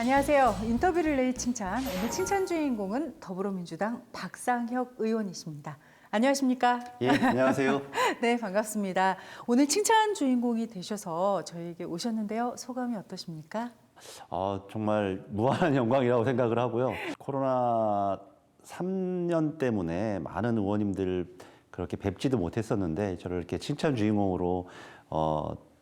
안녕하세요. 인터뷰 릴레이 칭찬. 오늘 칭찬 주인공은 더불어민주당 박상혁 의원이십니다. 안녕하십니까? 예, 안녕하세요. 네, 반갑습니다. 오늘 칭찬 주인공이 되셔서 저희에게 오셨는데요. 소감이 어떠십니까? 정말 무한한 영광이라고 생각을 하고요. 코로나 3년 때문에 많은 의원님들 그렇게 뵙지도 못했었는데 저를 이렇게 칭찬 주인공으로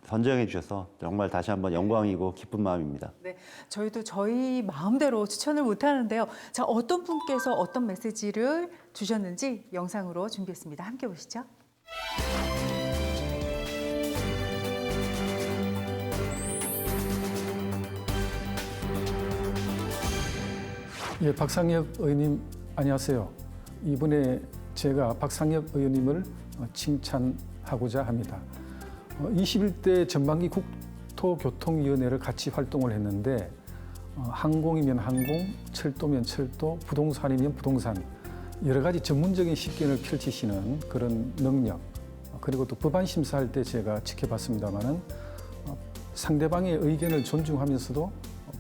선정해 주셔서 정말 다시 한번 영광이고 기쁜 마음입니다. 네, 저희도 저희 마음대로 추천을 못 하는데요. 자, 어떤 분께서 어떤 메시지를 주셨는지 영상으로 준비했습니다. 함께 보시죠. 예, 박상혁 의원님 안녕하세요. 이번에 제가 박상혁 의원님을 칭찬하고자 합니다. 21대 전반기 국토교통위원회를 같이 활동을 했는데 항공이면 항공, 철도면 철도, 부동산이면 부동산 여러 가지 전문적인 식견을 펼치시는 그런 능력 그리고 또 법안 심사할 때 제가 지켜봤습니다마는 상대방의 의견을 존중하면서도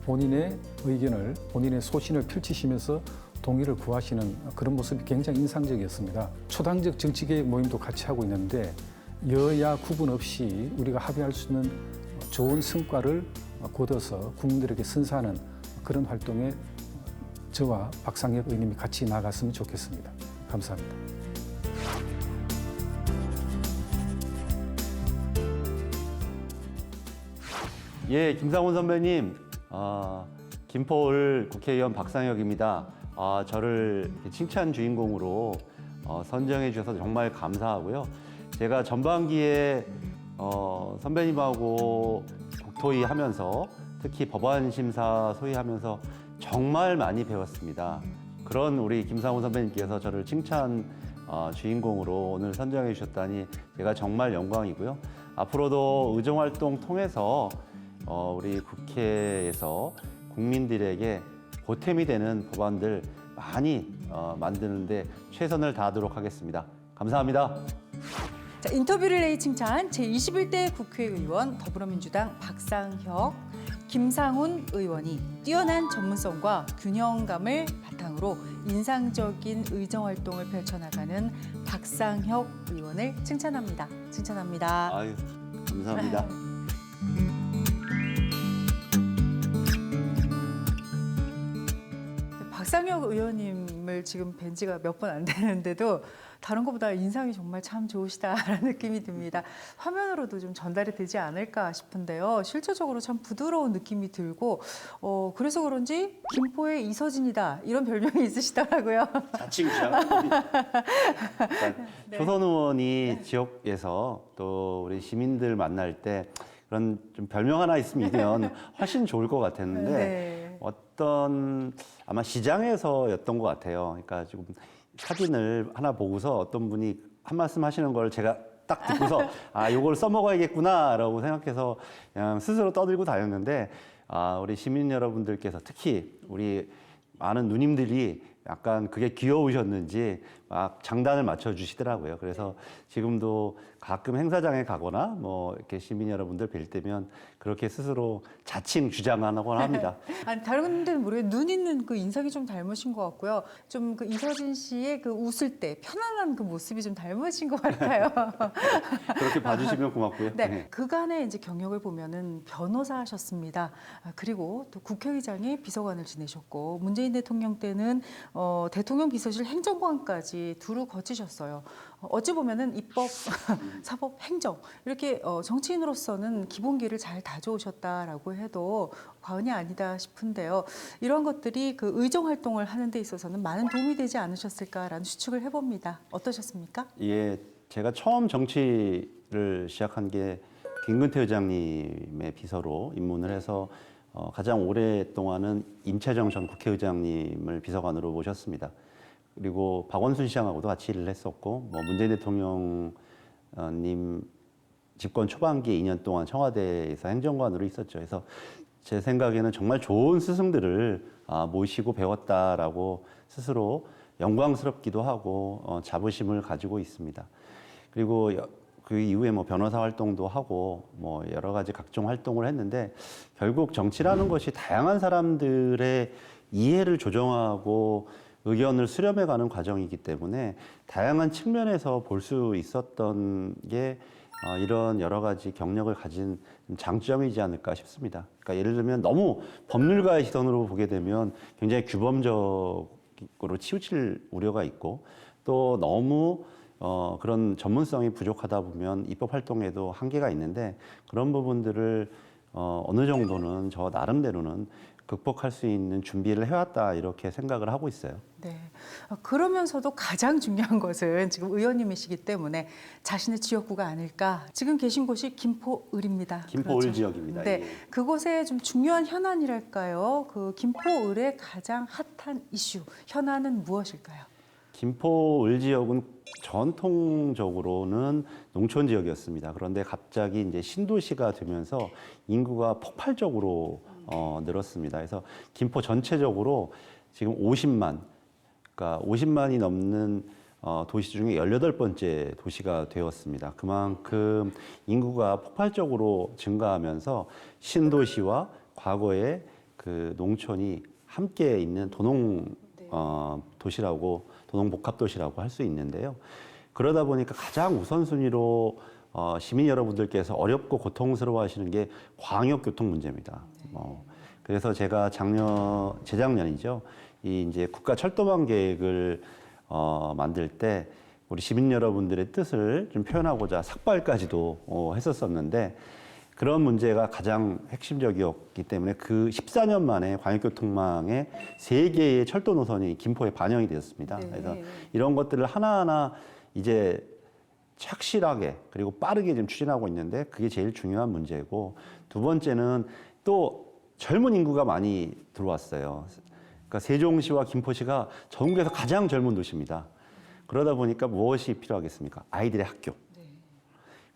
본인의 의견을, 본인의 소신을 펼치시면서 동의를 구하시는 그런 모습이 굉장히 인상적이었습니다. 초당적 정치개혁 모임도 같이 하고 있는데 여야 구분 없이 우리가 합의할 수 있는 좋은 성과를 거둬서 국민들에게 선사하는 그런 활동에 저와 박상혁 의원님이 같이 나갔으면 좋겠습니다. 감사합니다. 예, 김상훈 선배님, 김포을 국회의원 박상혁입니다. 저를 칭찬 주인공으로 선정해 주셔서 정말 감사하고요. 제가 전반기에 선배님하고 국토위 하면서 특히 법안 심사 소위하면서 정말 많이 배웠습니다. 그런 우리 김상훈 선배님께서 저를 칭찬 주인공으로 오늘 선정해 주셨다니 제가 정말 영광이고요. 앞으로도 의정활동 통해서 우리 국회에서 국민들에게 보탬이 되는 법안들 많이 만드는데 최선을 다하도록 하겠습니다. 감사합니다. 자, 인터뷰 릴레이 칭찬 제21대 국회의원 더불어민주당 박상혁, 김상훈 의원이 뛰어난 전문성과 균형감을 바탕으로 인상적인 의정활동을 펼쳐나가는 박상혁 의원을 칭찬합니다. 칭찬합니다. 아유, 감사합니다. 박상혁 의원님을 지금 뵌 지가 몇 번 안 되는데도 다른 것보다 인상이 정말 참 좋으시다라는 느낌이 듭니다. 화면으로도 좀 전달이 되지 않을까 싶은데요. 실질적으로 참 부드러운 느낌이 들고 그래서 그런지 김포의 이서진이다 이런 별명이 있으시더라고요. 자칭 주장. 네. 초선 의원이 지역에서 또 우리 시민들 만날 때 그런 좀 별명 하나 있으면 훨씬 좋을 것 같았는데 네. 어떤 아마 시장에서였던 것 같아요. 그러니까 지금 사진을 하나 보고서 어떤 분이 한 말씀 하시는 걸 제가 딱 듣고서 요걸 써먹어야겠구나라고 생각해서 그냥 스스로 떠들고 다녔는데 우리 시민 여러분들께서 특히 우리 많은 누님들이 약간 그게 귀여우셨는지 막 장단을 맞춰 주시더라고요. 그래서 지금도 가끔 행사장에 가거나 뭐 이렇게 시민 여러분들 뵐 때면 그렇게 스스로 자칭 주장하곤 합니다. 아니, 다른 데는 모르겠는데 눈 있는 그 인상이 좀 닮으신 것 같고요. 좀 그 이서진 씨의 그 웃을 때 편안한 그 모습이 좀 닮으신 것 같아요. 그렇게 봐주시면 고맙고요. 네, 그간의 이제 경력을 보면은 변호사 하셨습니다. 그리고 또 국회의장의 비서관을 지내셨고 문재인 대통령 때는 대통령 비서실 행정관까지 두루 거치셨어요. 어찌 보면은 입법, 사법, 행정 이렇게 정치인으로서는 기본기를 잘 다져오셨다라고 해도 과언이 아니다 싶은데요. 이런 것들이 그 의정 활동을 하는 데 있어서는 많은 도움이 되지 않으셨을까라는 추측을 해봅니다. 어떠셨습니까? 예, 제가 처음 정치를 시작한 게 김근태 의장님의 비서로 입문을 해서 가장 오랫동안은 임채정 전 국회의장님을 비서관으로 모셨습니다. 그리고 박원순 시장하고도 같이 일을 했었고, 문재인 대통령님 집권 초반기에 2년 동안 청와대에서 행정관으로 있었죠. 그래서 제 생각에는 정말 좋은 스승들을 모시고 배웠다라고 스스로 영광스럽기도 하고 자부심을 가지고 있습니다. 그리고 그 이후에 뭐 변호사 활동도 하고 뭐 여러 가지 각종 활동을 했는데 결국 정치라는 것이 다양한 사람들의 이해를 조정하고 의견을 수렴해가는 과정이기 때문에 다양한 측면에서 볼 수 있었던 게 이런 여러 가지 경력을 가진 장점이지 않을까 싶습니다. 그러니까 예를 들면 너무 법률가의 시선으로 보게 되면 굉장히 규범적으로 치우칠 우려가 있고 또 너무 그런 전문성이 부족하다 보면 입법 활동에도 한계가 있는데 그런 부분들을 어느 정도는 저 나름대로는 극복할 수 있는 준비를 해왔다 이렇게 생각을 하고 있어요. 네. 그러면서도 가장 중요한 것은 지금 의원님이시기 때문에 자신의 지역구가 아닐까. 지금 계신 곳이 김포을입니다. 김포을 그렇죠? 지역입니다. 네. 예. 그곳에 좀 중요한 현안이랄까요? 그 김포을의 가장 핫한 이슈, 현안은 무엇일까요? 김포을 지역은 전통적으로는 농촌 지역이었습니다. 그런데 갑자기 이제 신도시가 되면서 인구가 폭발적으로 늘었습니다. 그래서 김포 전체적으로 지금 50만, 그러니까 50만이 넘는 도시 중에 18번째 도시가 되었습니다. 그만큼 인구가 폭발적으로 증가하면서 신도시와 과거의 그 농촌이 함께 있는 도시라고 도농복합도시라고 할 수 있는데요. 그러다 보니까 가장 우선순위로 시민 여러분들께서 어렵고 고통스러워하시는 게 광역교통 문제입니다. 그래서 제가 재작년이죠. 이 이제 국가 철도망 계획을 만들 때 우리 시민 여러분들의 뜻을 좀 표현하고자 삭발까지도 했었었는데 그런 문제가 가장 핵심적이었기 때문에 그 14년 만에 광역교통망에 3개의 철도 노선이 김포에 반영이 되었습니다. 네. 그래서 이런 것들을 하나하나 이제 착실하게 그리고 빠르게 지금 추진하고 있는데 그게 제일 중요한 문제고 두 번째는 또 젊은 인구가 많이 들어왔어요. 그러니까 세종시와 김포시가 전국에서 가장 젊은 도시입니다. 그러다 보니까 무엇이 필요하겠습니까? 아이들의 학교.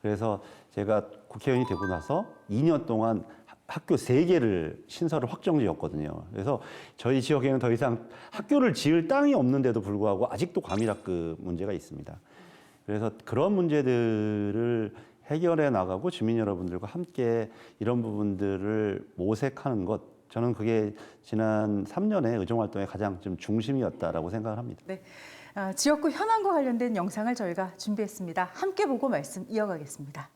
그래서 제가 국회의원이 되고 나서 2년 동안 학교 3개를 신설을 확정 지었거든요. 그래서 저희 지역에는 더 이상 학교를 지을 땅이 없는데도 불구하고 아직도 과밀학급 문제가 있습니다. 그래서 그런 문제들을 해결해 나가고 주민 여러분들과 함께 이런 부분들을 모색하는 것, 저는 그게 지난 3년의 의정활동의 가장 좀 중심이었다라고 생각을 합니다. 네. 지역구 현안과 관련된 영상을 저희가 준비했습니다. 함께 보고 말씀 이어가겠습니다.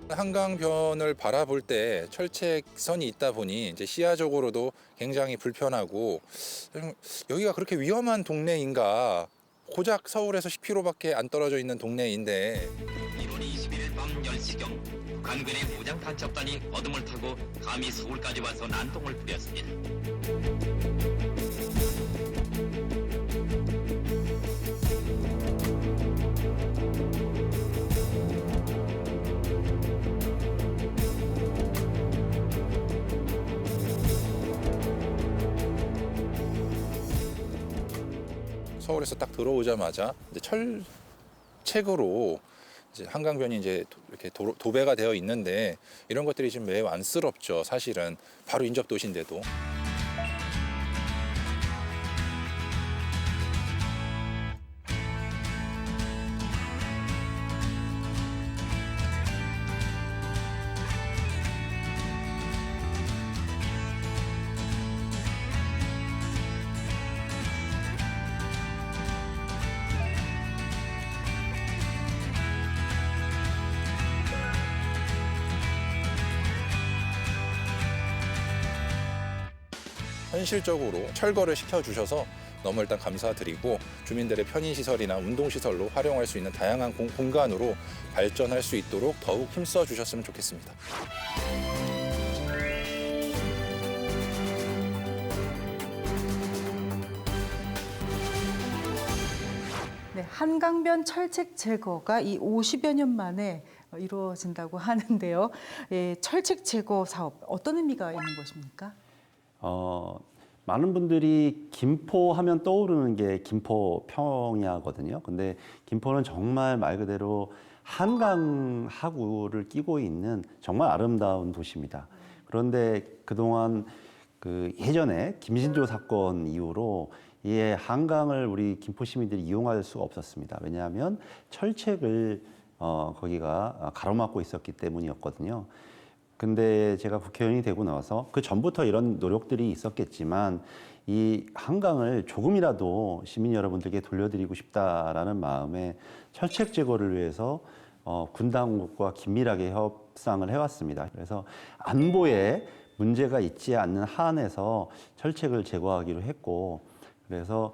한강변을 바라볼 때 철책선이 있다 보니 이제 시야적으로도 굉장히 불편하고 여기가 그렇게 위험한 동네인가 고작 서울에서 10km밖에 안 떨어져 있는 동네인데 1월 21일 밤 10시경 강변의 무장 탄첩단이 어둠을 타고 감히 서울까지 와서 난동을 부렸습니다. 서울에서 딱 들어오자마자 이제 철책으로 이제 한강변이 이제 이렇게 도배가 되어 있는데 이런 것들이 지금 매우 안쓰럽죠. 사실은 바로 인접 도시인데도. 현실적으로 철거를 시켜주셔서 너무 일단 감사드리고 주민들의 편의시설이나 운동시설로 활용할 수 있는 다양한 공간으로 발전할 수 있도록 더욱 힘써 주셨으면 좋겠습니다. 네, 한강변 철책 제거가 이 50여 년 만에 이루어진다고 하는데요. 철책 제거 사업 어떤 의미가 있는 것입니까? 많은 분들이 김포 하면 떠오르는 게 김포 평야거든요. 근데 김포는 정말 말 그대로 한강 하구를 끼고 있는 정말 아름다운 도시입니다. 그런데 그동안 그 예전에 김신조 사건 이후로 이 한강을 우리 김포 시민들이 이용할 수가 없었습니다. 왜냐하면 철책을 거기가 가로막고 있었기 때문이었거든요. 근데 제가 국회의원이 되고 나서 그 전부터 이런 노력들이 있었겠지만 이 한강을 조금이라도 시민 여러분들께 돌려드리고 싶다라는 마음에 철책 제거를 위해서 군 당국과 긴밀하게 협상을 해왔습니다. 그래서 안보에 문제가 있지 않는 한에서 철책을 제거하기로 했고, 그래서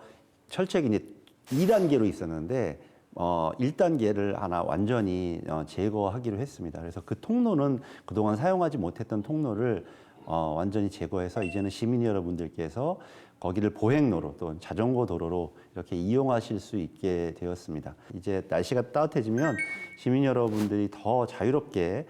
철책이 이제 2단계로 있었는데 1단계를 하나 완전히 제거하기로 했습니다. 그래서 그 통로는 그동안 사용하지 못했던 통로를 완전히 제거해서 이제는 시민 여러분들께서 거기를 보행로로 또 자전거 도로로 이렇게 이용하실 수 있게 되었습니다. 이제 날씨가 따뜻해지면 시민 여러분들이 더 자유롭게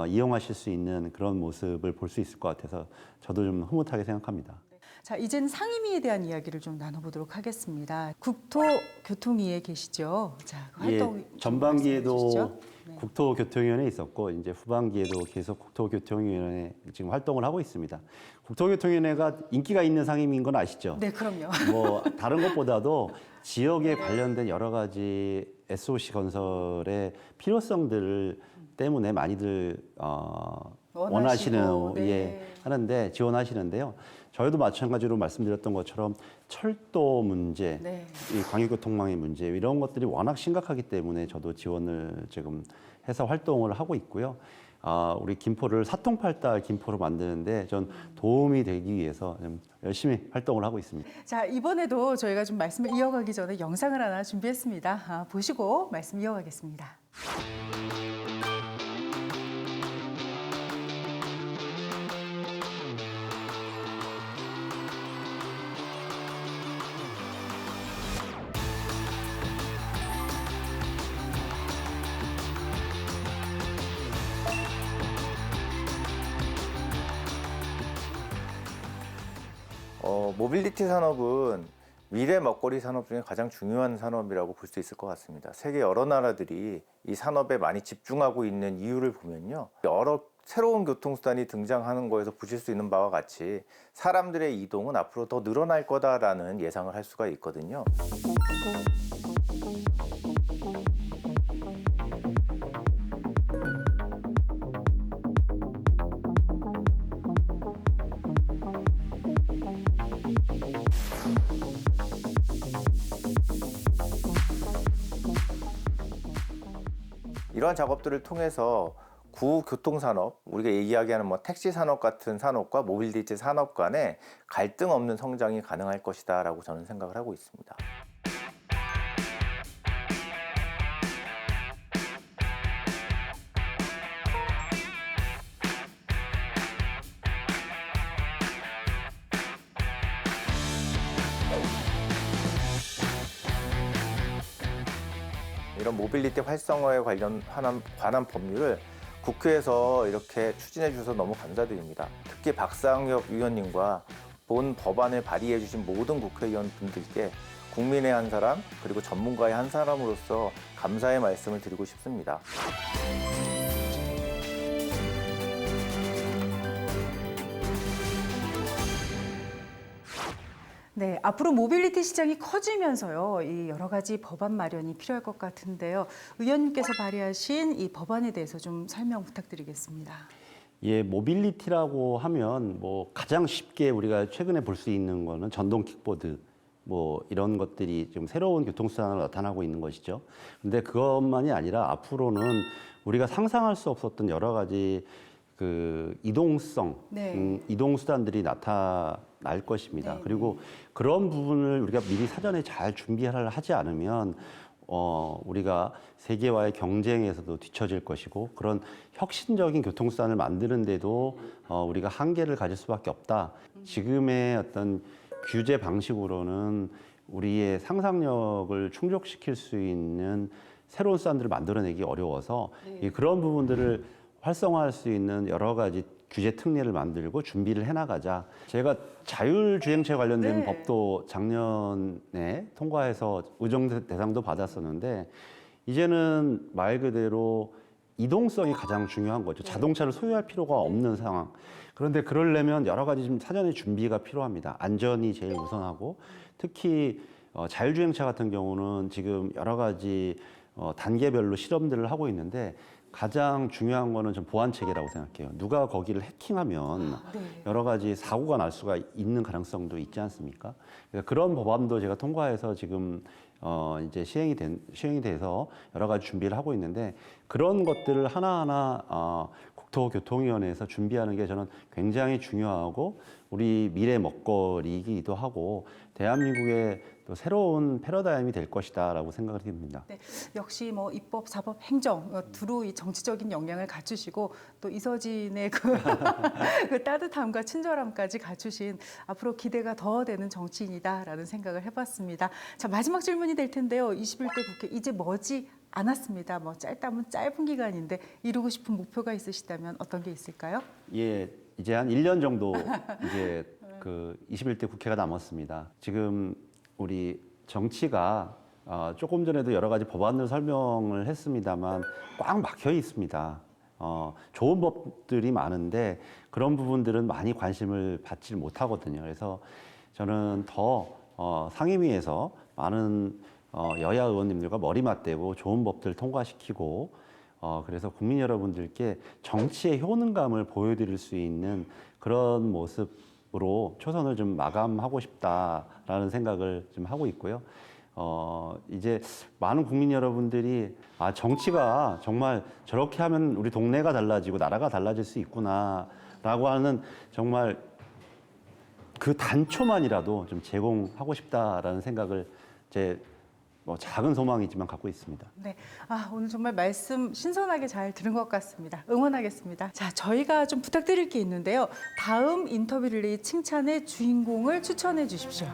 이용하실 수 있는 그런 모습을 볼 수 있을 것 같아서 저도 좀 흐뭇하게 생각합니다. 자, 이제는 상임위에 대한 이야기를 좀 나눠보도록 하겠습니다. 국토교통위에 계시죠? 자, 그 활동 좀 전반기에도 말씀해 주시죠. 네. 국토교통위원회에 있었고 이제 후반기에도 계속 국토교통위원회 지금 활동을 하고 있습니다. 국토교통위원회가 인기가 있는 상임위인 건 아시죠? 네, 그럼요. 뭐 다른 것보다도 지역에 관련된 여러 가지 SOC 건설의 필요성들 때문에 많이들 원하시는 네. 하는데 지원하시는데요. 저희도 마찬가지로 말씀드렸던 것처럼 철도 문제, 네. 이 광역교통망의 문제 이런 것들이 워낙 심각하기 때문에 저도 지원을 지금 해서 활동을 하고 있고요. 우리 김포를 사통팔달 김포로 만드는데 전 도움이 되기 위해서 좀 열심히 활동을 하고 있습니다. 자, 이번에도 저희가 좀 말씀을 이어가기 전에 영상을 하나 준비했습니다. 보시고 말씀 이어가겠습니다. 모빌리티 산업은 미래 먹거리 산업 중에 가장 중요한 산업이라고 볼 수 있을 것 같습니다. 세계 여러 나라들이 이 산업에 많이 집중하고 있는 이유를 보면요. 여러 새로운 교통수단이 등장하는 거에서 보실 수 있는 바와 같이 사람들의 이동은 앞으로 더 늘어날 거다라는 예상을 할 수가 있거든요. 이러한 작업들을 통해서 구교통산업, 우리가 이야기하는 뭐 택시 산업 같은 산업과 모빌리티 산업 간에 갈등 없는 성장이 가능할 것이다라고 저는 생각을 하고 있습니다. 이런 모빌리티 활성화에 관한 법률을 국회에서 이렇게 추진해 주셔서 너무 감사드립니다. 특히 박상혁 위원님과 본 법안을 발의해 주신 모든 국회의원 분들께 국민의 한 사람 그리고 전문가의 한 사람으로서 감사의 말씀을 드리고 싶습니다. 네, 앞으로 모빌리티 시장이 커지면서요, 이 여러 가지 법안 마련이 필요할 것 같은데요. 의원님께서 발의하신 이 법안에 대해서 좀 설명 부탁드리겠습니다. 예, 모빌리티라고 하면 뭐 가장 쉽게 우리가 최근에 볼 수 있는 거는 전동 킥보드 뭐 이런 것들이 좀 새로운 교통수단으로 나타나고 있는 것이죠. 근데 그것만이 아니라 앞으로는 우리가 상상할 수 없었던 여러 가지 그 이동성, 네. 이동수단들이 나타날 것입니다. 네. 그리고 그런 부분을 우리가 미리 사전에 잘 준비를 하지 않으면 우리가 세계와의 경쟁에서도 뒤처질 것이고 그런 혁신적인 교통수단을 만드는데도 우리가 한계를 가질 수밖에 없다. 지금의 어떤 규제 방식으로는 우리의 상상력을 충족시킬 수 있는 새로운 수단들을 만들어내기 어려워서 네. 그런 부분들을 활성화할 수 있는 여러 가지 규제 특례를 만들고 준비를 해나가자. 제가 자율주행차 관련된 네. 법도 작년에 통과해서 의정 대상도 받았었는데 이제는 말 그대로 이동성이 가장 중요한 거죠. 자동차를 소유할 필요가 없는 상황. 그런데 그러려면 여러 가지 좀 사전에 준비가 필요합니다. 안전이 제일 우선하고 특히 자율주행차 같은 경우는 지금 여러 가지 단계별로 실험들을 하고 있는데 가장 중요한 거는 좀 보안 체계라고 생각해요. 누가 거기를 해킹하면 네. 여러 가지 사고가 날 수가 있는 가능성도 있지 않습니까? 그러니까 그런 법안도 제가 통과해서 지금 이제 시행이 돼서 여러 가지 준비를 하고 있는데 그런 것들을 하나하나 국토교통위원회에서 준비하는 게 저는 굉장히 중요하고 우리 미래 먹거리이기도 하고 대한민국의 또 새로운 패러다임이 될 것이다라고 생각을 합니다. 네, 역시 뭐 입법, 사법, 행정 두루 이 정치적인 역량을 갖추시고 또 이서진의 그 따뜻함과 친절함까지 갖추신 앞으로 기대가 더 되는 정치인이다라는 생각을 해봤습니다. 자, 마지막 질문이 될 텐데요. 21대 국회 이제 머지 않았습니다. 뭐 짧다면 짧은 기간인데 이루고 싶은 목표가 있으시다면 어떤 게 있을까요? 예, 이제 한 1년 정도 이제 그 21대 국회가 남았습니다. 지금 우리 정치가 조금 전에도 여러 가지 법안을 설명을 했습니다만 꽉 막혀 있습니다. 좋은 법들이 많은데 그런 부분들은 많이 관심을 받지 못하거든요. 그래서 저는 더 상임위에서 많은 여야 의원님들과 머리 맞대고 좋은 법들 통과시키고 그래서 국민 여러분들께 정치의 효능감을 보여드릴 수 있는 그런 모습으로 초선을 좀 마감하고 싶다라는 생각을 좀 하고 있고요. 이제 많은 국민 여러분들이 정치가 정말 저렇게 하면 우리 동네가 달라지고 나라가 달라질 수 있구나라고 하는 정말 그 단초만이라도 좀 제공하고 싶다라는 생각을 작은 소망이지만 갖고 있습니다. 네, 오늘 정말 말씀 신선하게 잘 들은 것 같습니다. 응원하겠습니다. 자, 저희가 좀 부탁드릴 게 있는데요. 다음 인터뷰 릴레이 칭찬의 주인공을 추천해 주십시오.